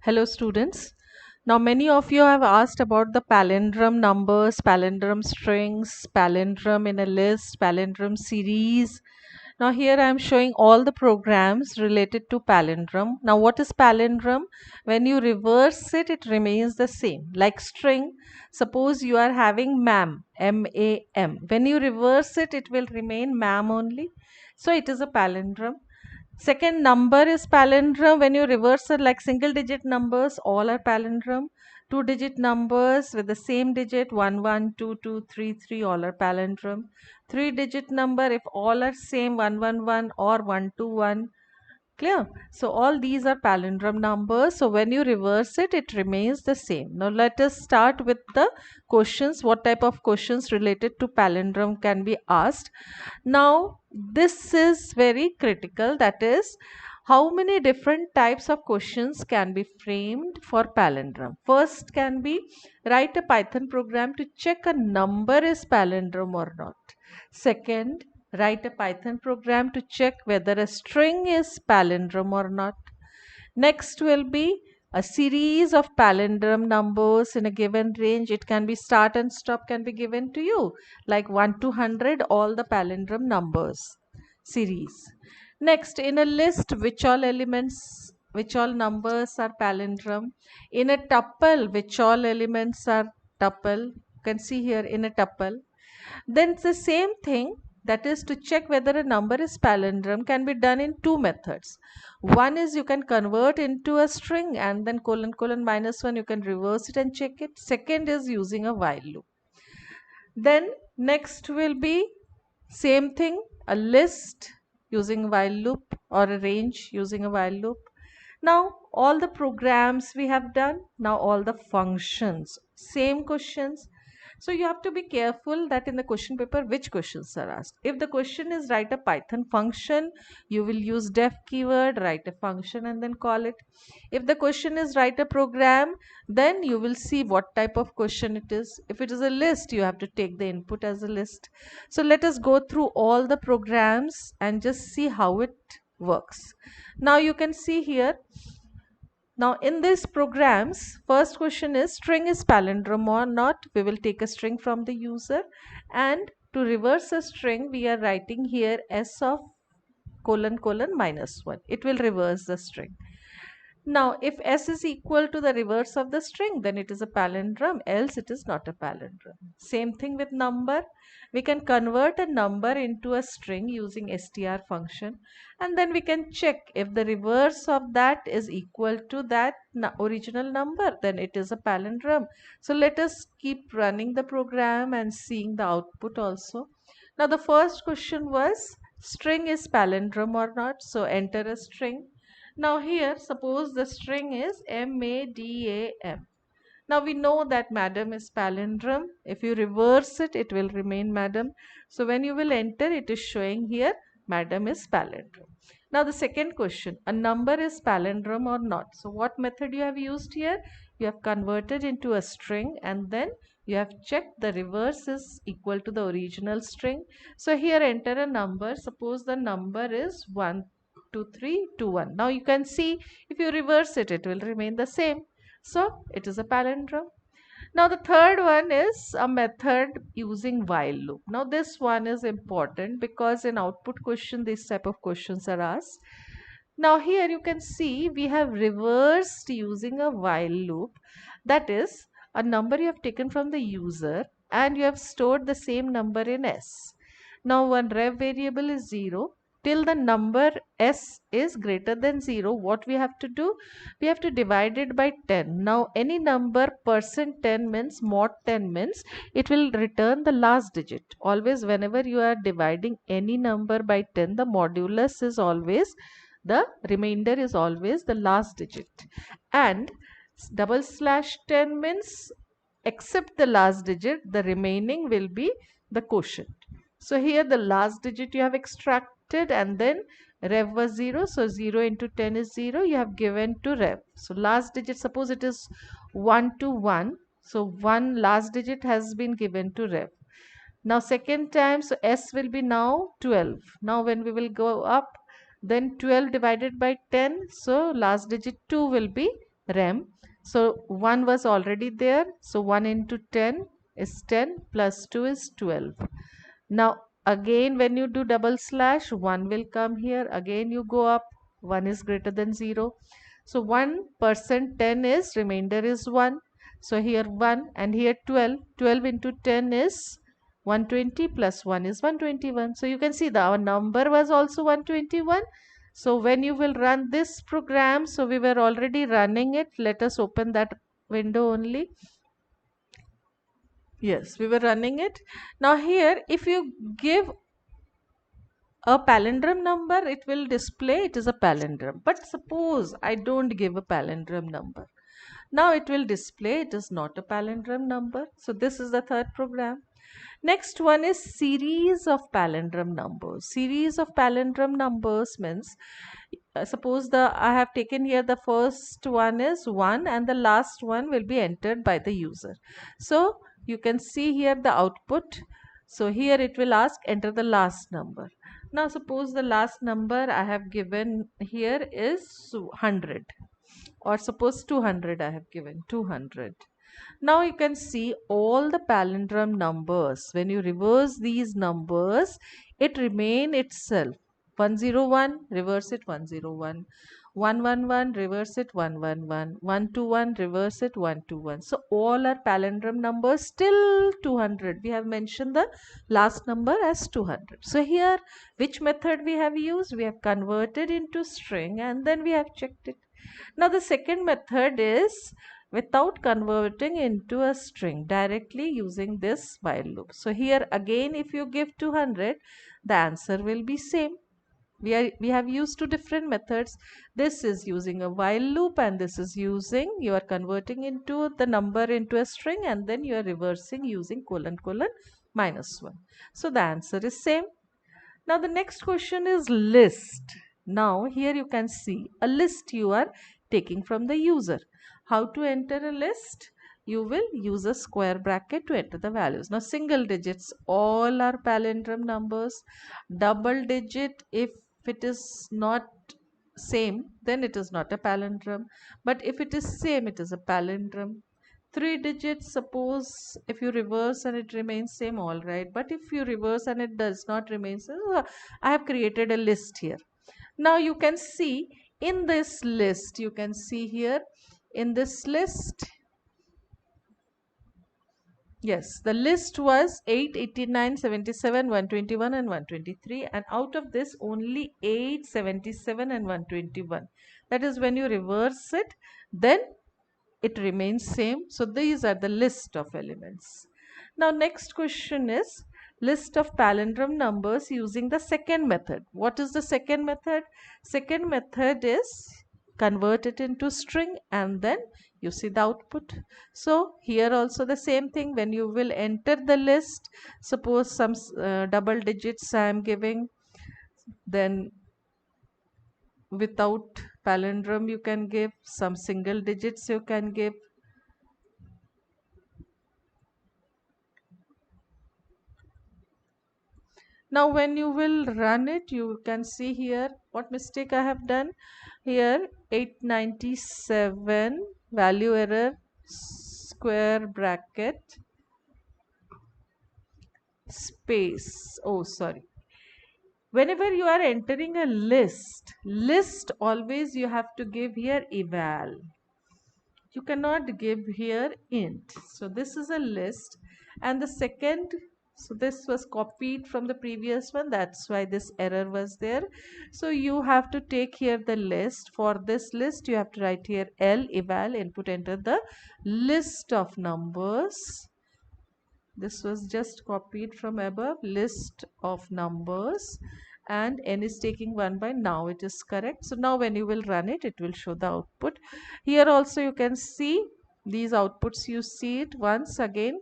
Hello students. Now many of you have asked about the palindrome numbers, palindrome strings, palindrome in a list, palindrome series. Now here I am showing all the programs related to palindrome. Now what is palindrome? When you reverse it, it remains the same. Like string, suppose you are having mam, M-A-M. When you reverse it, it will remain mam only. So it is a palindrome. Second, number is palindrome. When you reverse it like single digit numbers, all are palindrome. Two digit numbers with the same digit, 1, 1, 2, 2, 3, 3, all are palindrome. Three digit number, if all are same, 1, 1, 1 or 1, 2, 1. Clear? So all these are palindrome numbers. So when you reverse it, it remains the same. Now let us start with the questions. What type of questions related to palindrome can be asked? Now this is very critical. That is, how many different types of questions can be framed for palindrome? First can be write a Python program to check a number is palindrome or not. Second, write a Python program to check whether a string is palindrome or not. Next will be a series of palindrome numbers in a given range. It can be start and stop can be given to you like 1 to 100, all the palindrome numbers series. Next, in a list, which all elements, which all numbers are palindrome. In a tuple, which all elements are tuple. You can see here in a tuple. Then it's the same thing, that is to check whether a number is palindrome can be done in two methods. One is you can convert into a string and then colon colon minus 1 you can reverse it and check it. Second is using a while loop. Then next will be same thing, a list using while loop or a range using a while loop. Now all the programs we have done, now all the functions, same questions. So you have to be careful that in the question paper which questions are asked. If the question is write a Python function, you will use def keyword, write a function and then call it. If the question is write a program, then you will see what type of question it is. If it is a list, you have to take the input as a list. So let us go through all the programs and just see how it works. Now you can see here. Now in these programs, first question is string is palindrome or not. We will take a string from the user, and to reverse a string we are writing here s of colon colon minus 1. It will reverse the string. Now, if S is equal to the reverse of the string, then it is a palindrome, else it is not a palindrome. Same thing with number. We can convert a number into a string using str function, and then we can check if the reverse of that is equal to that original number, then it is a palindrome. So let us keep running the program and seeing the output also. Now the first question was string is palindrome or not. So enter a string. Now here suppose the string is MADAM. Now we know that madam is palindrome. If you reverse it, it will remain madam. So when you will enter, it is showing here madam is palindrome. Now the second question, a number is palindrome or not. So what method you have used here? You have converted into a string and then you have checked the reverse is equal to the original string. So here enter a number. Suppose the number is 1, 2, 3, 2, 1. Now you can see if you reverse it, it will remain the same. So it is a palindrome. Now the third one is a method using while loop. Now this one is important because in output question this type of questions are asked. Now here you can see we have reversed using a while loop. That is a number you have taken from the user and you have stored the same number in S. Now one rev variable is 0 till the number S is greater than 0. What we have to do? We have to divide it by 10. Now any number %10 means mod 10 means it will return the last digit. Always whenever you are dividing any number by 10, the modulus is always, the remainder is always the last digit. And /10 means except the last digit, the remaining will be the quotient. So here the last digit you have extracted and then rev was 0. So 0 into 10 is 0. You have given to rev. So last digit, suppose it is 1 to 1. So 1 last digit has been given to rev. Now second time, so S will be now 12. Now when we will go up, then 12 divided by 10. So last digit 2 will be rem. So 1 was already there. So 1 into 10 is 10 plus 2 is 12. Now again when you do double slash, 1 will come here. Again you go up, 1 is greater than 0. So 1% 10 is, remainder is 1. So here 1 and here 12. 12 into 10 is 120 plus 1 is 121. So you can see that our number was also 121. So when you will run this program, so we were already running it. Let us open that window only. Yes, we were running it. Now here, if you give a palindrome number, it will display it is a palindrome. But suppose I don't give a palindrome number. Now it will display it is not a palindrome number. So this is the third program. Next one is series of palindrome numbers. Series of palindrome numbers means suppose I have taken here the first one is 1 and the last one will be entered by the user. So you can see here the output. So here it will ask enter the last number. Now suppose the last number I have given here is 100, or suppose 200 I have given 200. Now you can see all the palindrome numbers. When you reverse these numbers, it remain itself. 101, reverse it 101. 111, reverse it 111. 121, reverse it 121. So all are palindrome numbers till 200. We have mentioned the last number as 200. So here, which method we have used? We have converted into string and then we have checked it. Now the second method is without converting into a string, directly using this while loop. So here again if you give 200, the answer will be same. We have used two different methods. This is using a while loop and this is using, you are converting into the number into a string and then you are reversing using colon colon minus 1. So the answer is same. Now the next question is list. Now here you can see a list you are taking from the user. How to enter a list? You will use a square bracket to enter the values. Now single digits all are palindrome numbers. Double digit, if it is not same, then it is not a palindrome. But if it is same, it is a palindrome. Three digits, suppose if you reverse and it remains same, all right. But if you reverse and it does not remain same, I have created a list here. Now you can see in this list, you can see here in this list, yes, the list was 8, 89, 77, 121 and 123, and out of this only 8, 77 and 121. That is when you reverse it, then it remains same. So these are the list of elements. Now next question is list of palindrome numbers using the second method. What is the second method? Second method is convert it into string and then you see the output. So here also the same thing, when you will enter the list, suppose some double digits I am giving, then without palindrome you can give, some single digits you can give. Now when you will run it, you can see here what mistake I have done. Here 897 value error square bracket space. Oh, sorry. Whenever you are entering a list always you have to give here eval. You cannot give here int. So this is a list, and the second, so this was copied from the previous one, that's why this error was there. So you have to take here the list. For this list you have to write here L eval input, enter the list of numbers. This was just copied from above, list of numbers, and n is taking 1 by, now it is correct. So now when you will run it, it will show the output. Here also you can see these outputs, you see it once again.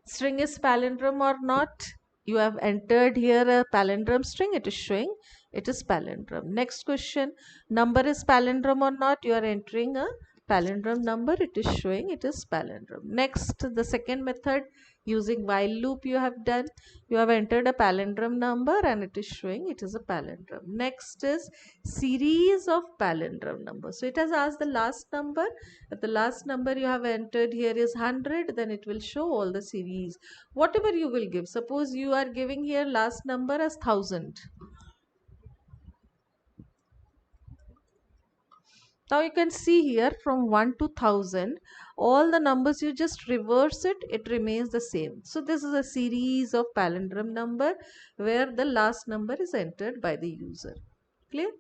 String is palindrome or not? You have entered here a palindrome string, it is showing it is palindrome. Next question, number is palindrome or not? You are entering a palindrome number, it is showing it is palindrome. Next, the second method, using while loop you have done. You have entered a palindrome number and it is showing it is a palindrome. Next is series of palindrome numbers. So it has asked the last number. If the last number you have entered here is 100, then it will show all the series. Whatever you will give. Suppose you are giving here last number as 1000. Now you can see here from 1 to 1000, all the numbers you just reverse it, it remains the same. So this is a series of palindrome number where the last number is entered by the user. Clear?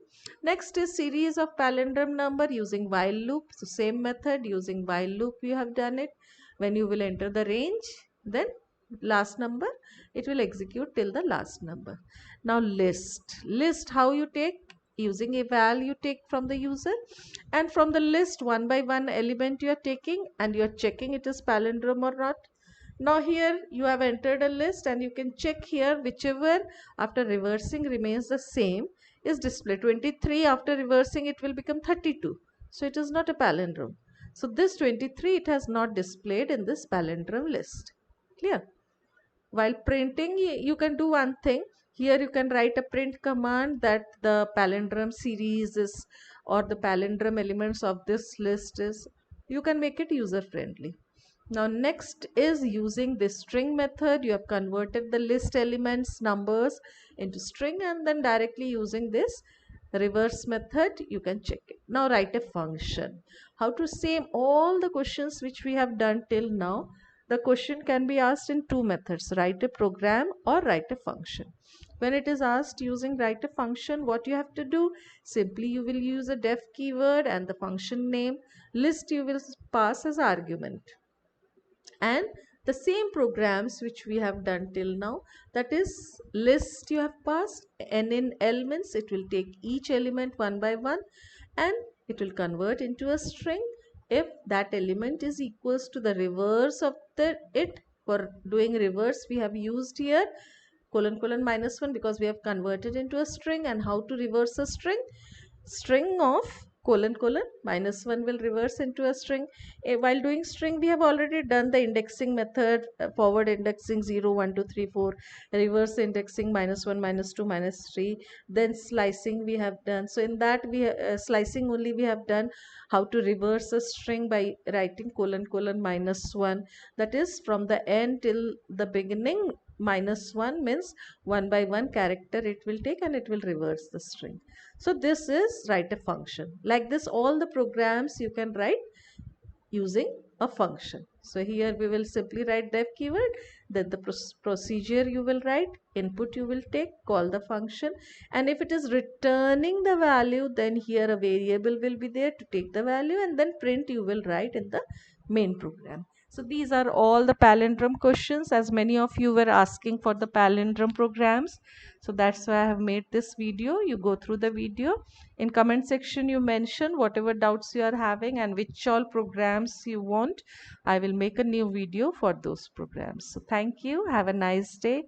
Next is series of palindrome number using while loop. So same method, using while loop you have done it. When you will enter the range, then last number, it will execute till the last number. Now list how you take, using eval you take from the user, and from the list one by one element you are taking and you are checking it is palindrome or not. Now here you have entered a list and you can check here whichever after reversing remains the same is displayed. 23 after reversing it will become 32, so it is not a palindrome. So this 23 it has not displayed in this palindrome list. Clear? While printing, you can do one thing. Here you can write a print command that the palindrome series is, or the palindrome elements of this list is. You can make it user friendly. Now next is using this string method. You have converted the list elements numbers into string, and then directly using this reverse method you can check it. Now write a function. How to same all the questions which we have done till now. The question can be asked in two methods, write a program or write a function. When it is asked using write a function, what you have to do, simply you will use a def keyword and the function name. List you will pass as argument, and the same programs which we have done till now, that is list you have passed, and in elements it will take each element one by one and it will convert into a string if that element is equals to the reverse of it. For doing reverse we have used here colon colon minus 1 because we have converted into a string. And how to reverse a string? String of colon colon minus 1 will reverse into a string. While doing string we have already done the indexing method, forward indexing 0 1 2 3 4, reverse indexing minus 1 minus 2 minus 3, then slicing we have done. So in that we slicing only we have done how to reverse a string by writing colon colon minus 1, that is from the end till the beginning. Minus 1 means one by one character it will take and it will reverse the string. So this is write a function. Like this all the programs you can write using a function. So here we will simply write def keyword, then the procedure you will write, input you will take, call the function, and if it is returning the value, then here a variable will be there to take the value, and then print you will write in the main program. So these are all the palindrome questions, as many of you were asking for the palindrome programs. So that's why I have made this video. You go through the video. In comment section you mention whatever doubts you are having and which all programs you want. I will make a new video for those programs. So thank you. Have a nice day.